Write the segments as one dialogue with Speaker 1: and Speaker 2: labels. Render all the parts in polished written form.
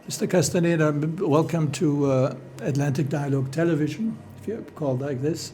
Speaker 1: Mr. Castaneda, welcome to Atlantic Dialogue Television, if you call it like this.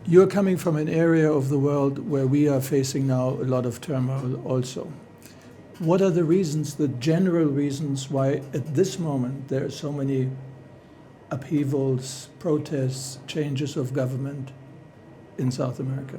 Speaker 1: You're coming from an area of the world where we are facing now a lot of turmoil also. What are the reasons, the general reasons, why at this moment there are so many upheavals, protests, changes of government in South America?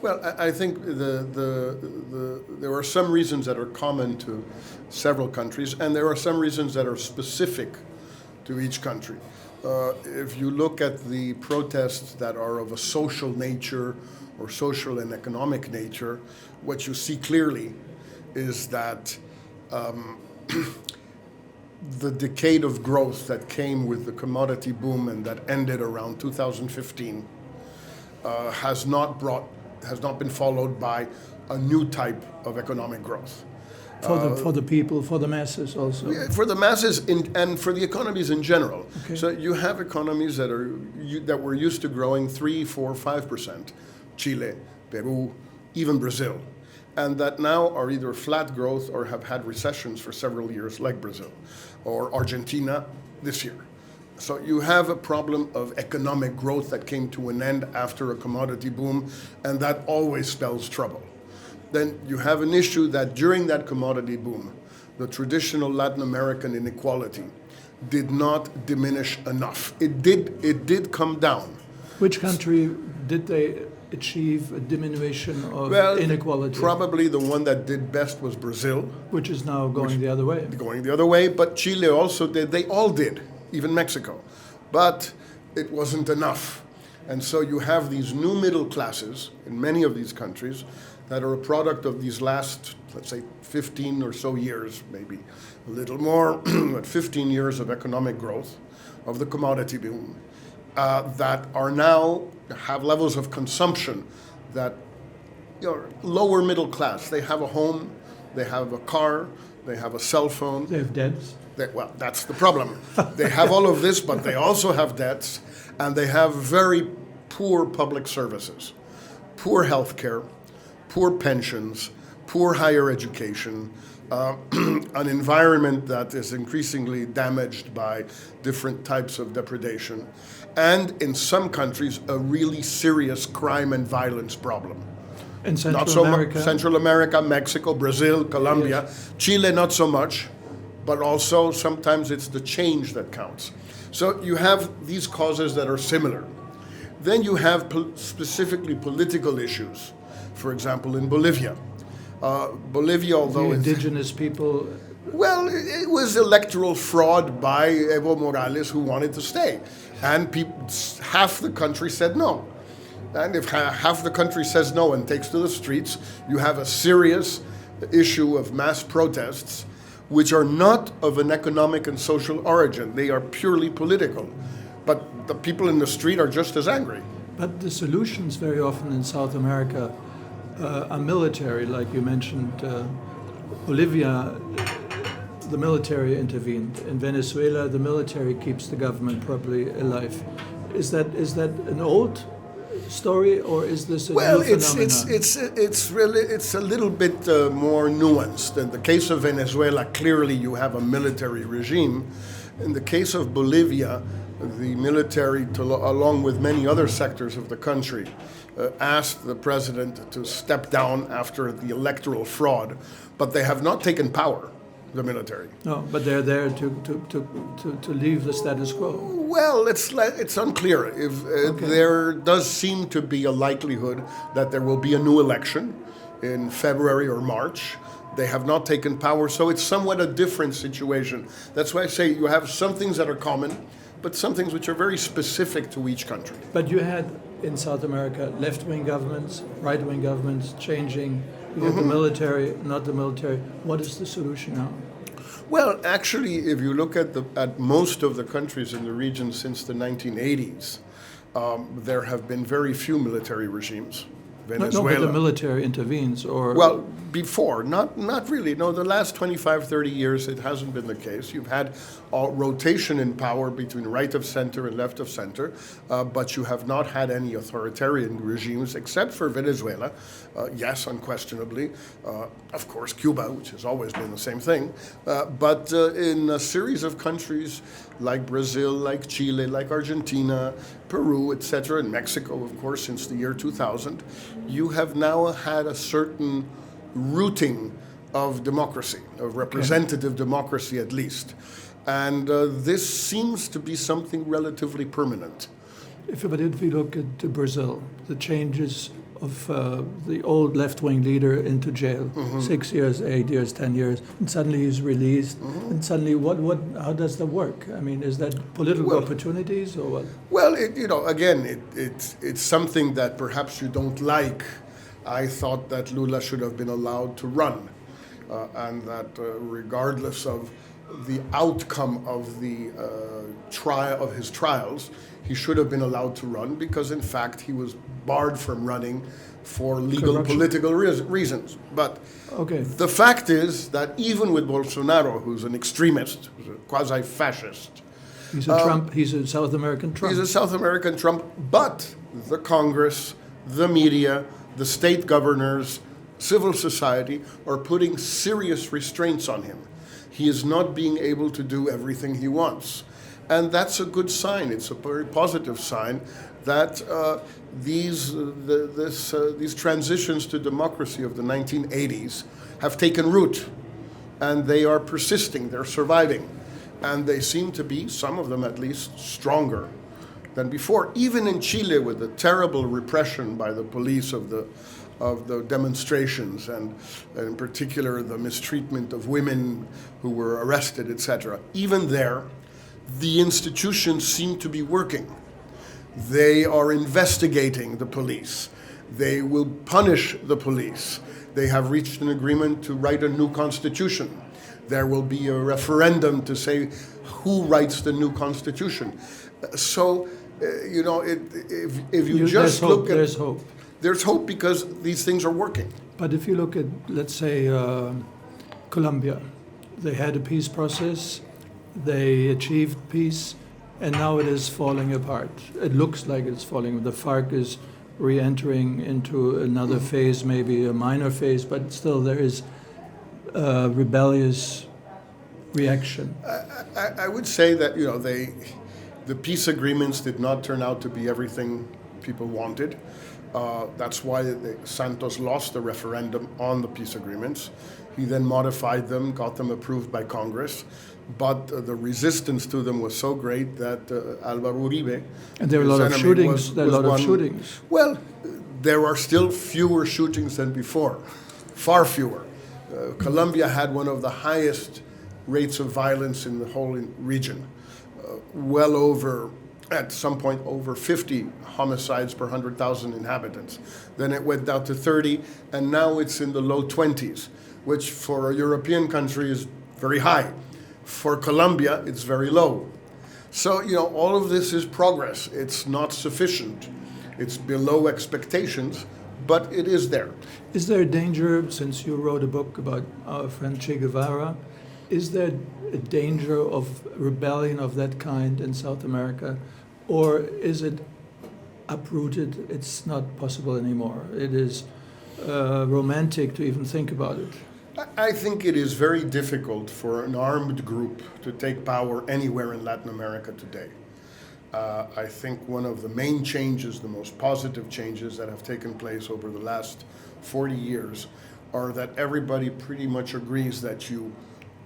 Speaker 2: Well, I think there are some reasons that are common to several countries, and there are some reasons that are specific to each country. If you look at the protests that are of a social nature or social and economic nature, what you see clearly is that the decade of growth that came with the commodity boom and that ended around 2015 has not been followed by a new type of economic growth.
Speaker 1: For the people, for the masses also?
Speaker 2: For the masses and for the economies in general.
Speaker 1: Okay.
Speaker 2: So you have economies that were used to growing 3%, 4%, 5%, Chile, Peru, even Brazil, and that now are either flat growth or have had recessions for several years, like Brazil, or Argentina this year. So you have a problem of economic growth that came to an end after a commodity boom, and that always spells trouble. Then you have an issue that during that commodity boom, the traditional Latin American inequality did not diminish enough. It did come down.
Speaker 1: Which country did they achieve a diminution of inequality?
Speaker 2: Probably the one that did best was Brazil.
Speaker 1: Which is now going the other way.
Speaker 2: Going the other way, but Chile also did. They all did, even Mexico. But it wasn't enough. And so you have these new middle classes in many of these countries that are a product of these last, let's say, 15 or so years, maybe a little more, but 15 years of economic growth, of the commodity boom, that are now have levels of consumption that, lower middle class. They have a home, they have a car, they have a cell phone.
Speaker 1: They have debts.
Speaker 2: Well, that's the problem. They have all of this, but they also have debts, and they have very poor public services, poor health care, poor pensions, poor higher education, an environment that is increasingly damaged by different types of depredation, and in some countries, a really serious crime and violence problem.
Speaker 1: In Central America?
Speaker 2: Central America, Mexico, Brazil, Colombia. Yes. Chile, not so much, but also sometimes it's the change that counts. So you have these causes that are similar. Then you have specifically political issues. For example, in Bolivia. Bolivia, although
Speaker 1: the indigenous people...
Speaker 2: Well, it was electoral fraud by Evo Morales, who wanted to stay. And half the country said no. And if half the country says no and takes to the streets, you have a serious issue of mass protests, which are not of an economic and social origin. They are purely political. But the people in the street are just as angry.
Speaker 1: But the solutions very often in South America are military, like you mentioned. Bolivia, the military intervened. In Venezuela, the military keeps the government probably alive. Is that an old story, or is this a new phenomenon?
Speaker 2: It's a little bit more nuanced. In the case of Venezuela, clearly you have a military regime. In the case of Bolivia, the military, along with many other sectors of the country, asked the president to step down after the electoral fraud, but they have not taken power, the military.
Speaker 1: No, but they're there to leave the status quo.
Speaker 2: Well, it's unclear. Okay. There does seem to be a likelihood that there will be a new election in February or March. They have not taken power, so it's somewhat a different situation. That's why I say you have some things that are common, but some things which are very specific to each country.
Speaker 1: But you had in South America left-wing governments, right-wing governments changing. You have the military, not the military. What is the solution now?
Speaker 2: Well, actually, if you look at most of the countries in the region since the 1980s, there have been very few military regimes. Venezuela.
Speaker 1: No, but the military intervenes, or
Speaker 2: Well, before, not really. No, the last 25, 30 years, it hasn't been the case. You've had rotation in power between right of center and left of center, but you have not had any authoritarian regimes except for Venezuela. Yes, unquestionably. Of course, Cuba, which has always been the same thing. But in a series of countries like Brazil, like Chile, like Argentina, Peru, etc., and Mexico, of course, since the year 2000, you have now had a certain rooting of democracy, of representative democracy at least. And this seems to be something relatively permanent.
Speaker 1: But if we look at Brazil, the changes of the old left-wing leader into jail, 6 years, 8 years, 10 years, and suddenly he's released. And suddenly, how does that work? I mean, is that political opportunities or what?
Speaker 2: Well, it's something that perhaps you don't like. I thought that Lula should have been allowed to run, and that regardless of the outcome of the trial of his trials, he should have been allowed to run because, in fact, he was barred from running for legal
Speaker 1: Corruption.
Speaker 2: Political reasons. But
Speaker 1: Okay.
Speaker 2: the fact is that even with Bolsonaro, who's an extremist, who's a quasi-fascist,
Speaker 1: He's a Trump. He's a South American Trump.
Speaker 2: he's a South American Trump, but the Congress, the media, the state governors, civil society are putting serious restraints on him. He is not being able to do everything he wants. And that's a good sign. It's a very positive sign that these transitions to democracy of the 1980s have taken root. And they are persisting, they're surviving. And they seem to be, some of them at least, stronger than before. Even in Chile, with the terrible repression by the police of the demonstrations, and in particular the mistreatment of women who were arrested, etc. Even there, the institutions seem to be working. They are investigating the police. They will punish the police. They have reached an agreement to write a new constitution. There will be a referendum to say who writes the new constitution. So, if you just look at...
Speaker 1: There's hope.
Speaker 2: There's hope because these things are working.
Speaker 1: But if you look at, let's say, Colombia, they had a peace process, they achieved peace, and now it is falling apart. It looks like it's falling. The FARC is re-entering into another phase, maybe a minor phase, but still there is rebellious reaction.
Speaker 2: I would say that the peace agreements did not turn out to be everything people wanted. That's why Santos lost the referendum on the peace agreements. He then modified them, got them approved by Congress, but the resistance to them was so great that Álvaro Uribe,
Speaker 1: And there are a lot of shootings.
Speaker 2: Well, there are still fewer shootings than before, far fewer. Colombia had one of the highest rates of violence in the whole region, well over, at some point, over 50 homicides per 100,000 inhabitants. Then it went down to 30, and now it's in the low 20s, which for a European country is very high. For Colombia, it's very low. So, all of this is progress. It's not sufficient. It's below expectations, but it is there.
Speaker 1: Is there a danger, since you wrote a book about our friend Che Guevara, is there a danger of rebellion of that kind in South America? Or is it uprooted, it's not possible anymore? It is romantic to even think about it.
Speaker 2: I think it is very difficult for an armed group to take power anywhere in Latin America today. I think one of the main changes, the most positive changes that have taken place over the last 40 years are that everybody pretty much agrees that you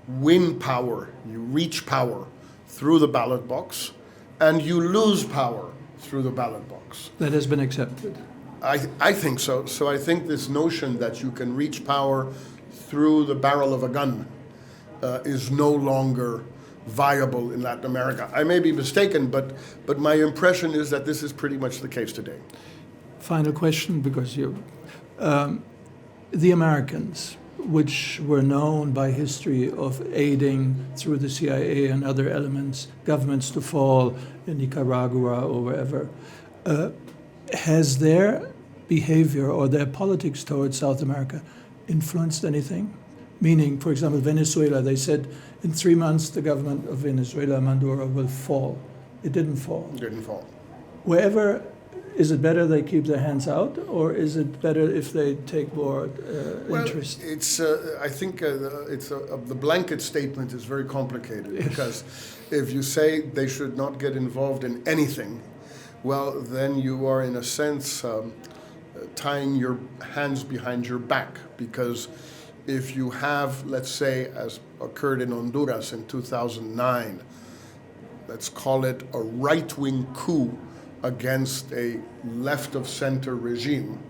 Speaker 2: win power, you reach power through the ballot box, and you lose power through the ballot box.
Speaker 1: That has been accepted.
Speaker 2: I think so. So I think this notion that you can reach power through the barrel of a gun is no longer viable in Latin America. I may be mistaken, but my impression is that this is pretty much the case today.
Speaker 1: Final question, because the Americans, which were known by history of aiding through the CIA and other elements, governments to fall in Nicaragua or wherever, has their behavior or their politics towards South America influenced anything? Meaning, for example, Venezuela, they said in 3 months the government of Venezuela, Maduro, will fall. It didn't fall.
Speaker 2: It didn't fall.
Speaker 1: Wherever, is it better they keep their hands out, or is it better if they take more interest?
Speaker 2: It's. I think the blanket statement is very complicated because if you say they should not get involved in anything, well, then you are in a sense tying your hands behind your back, because if you have, let's say, as occurred in Honduras in 2009, let's call it a right-wing coup against a left-of-center regime,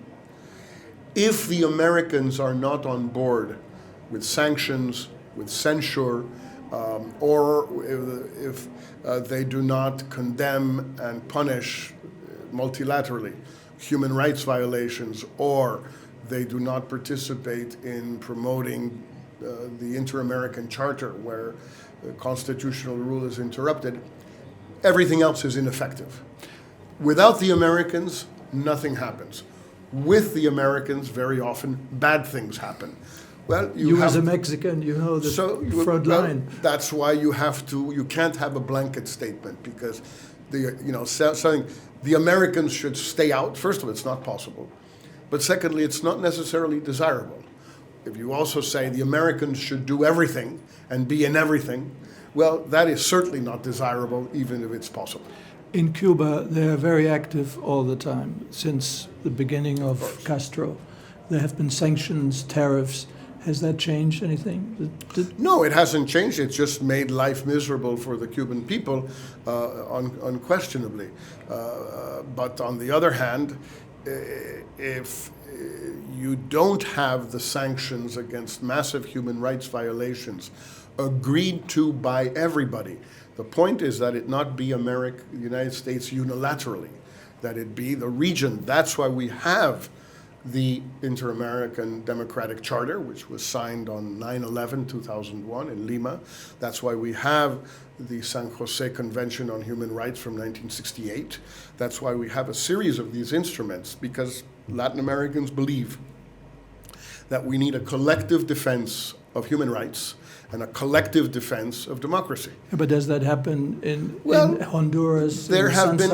Speaker 2: if the Americans are not on board with sanctions, with censure, or if they do not condemn and punish multilaterally human rights violations, or they do not participate in promoting the Inter-American Charter where constitutional rule is interrupted, everything else is ineffective. Without the Americans, nothing happens. With the Americans, very often, bad things happen. Well,
Speaker 1: you as a Mexican, you know the front line.
Speaker 2: That's why you can't have a blanket statement, because the Americans should stay out. First of all, it's not possible. But secondly, it's not necessarily desirable. If you also say the Americans should do everything and be in everything, well, that is certainly not desirable, even if it's possible.
Speaker 1: In Cuba, they are very active all the time. Since the beginning of Castro, there have been sanctions, tariffs. Has that changed anything?
Speaker 2: No, it hasn't changed. It's just made life miserable for the Cuban people, unquestionably. But on the other hand, if you don't have the sanctions against massive human rights violations agreed to by everybody, the point is that it not be the United States unilaterally, that it be the region. That's why we have the Inter-American Democratic Charter, which was signed on 9/11/2001 in Lima. That's why we have the San Jose Convention on Human Rights from 1968. That's why we have a series of these instruments, because Latin Americans believe that we need a collective defense of human rights and a collective defense of democracy.
Speaker 1: But does that happen in Honduras?
Speaker 2: There have been,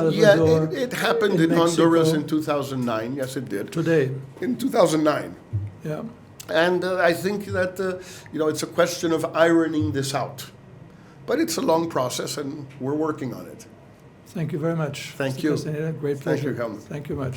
Speaker 2: it happened in Honduras in 2009. Yes, it did.
Speaker 1: Today?
Speaker 2: In 2009.
Speaker 1: Yeah.
Speaker 2: And I think that, it's a question of ironing this out. But it's a long process, and we're working on it.
Speaker 1: Thank you very much.
Speaker 2: Thank
Speaker 1: Mr.
Speaker 2: you.
Speaker 1: Castaneda. Great pleasure.
Speaker 2: Thank you, Helmut.
Speaker 1: Thank you much.